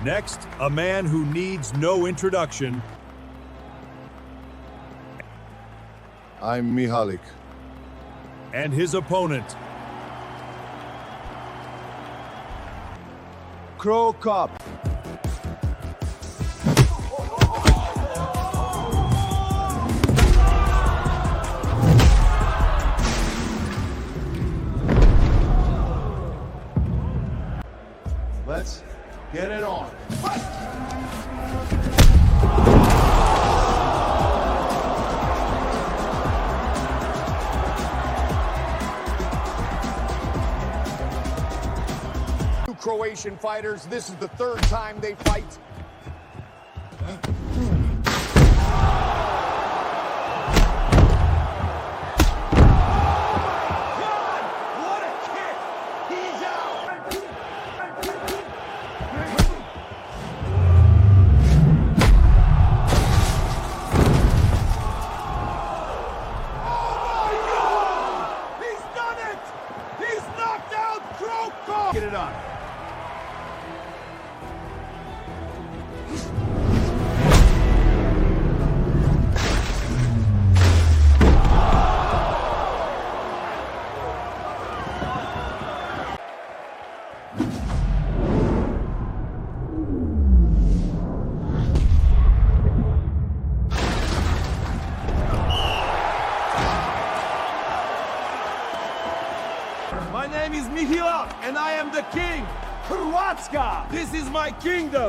Next, a man who needs no introduction. I'm Mihalić. And his opponent. Cro Cop. Let's get it on. Two Croatian fighters, this is the third time they fight. Cro Cop! Get it on. My name is Mihha, and I am the king. Hrvatska! This is my kingdom.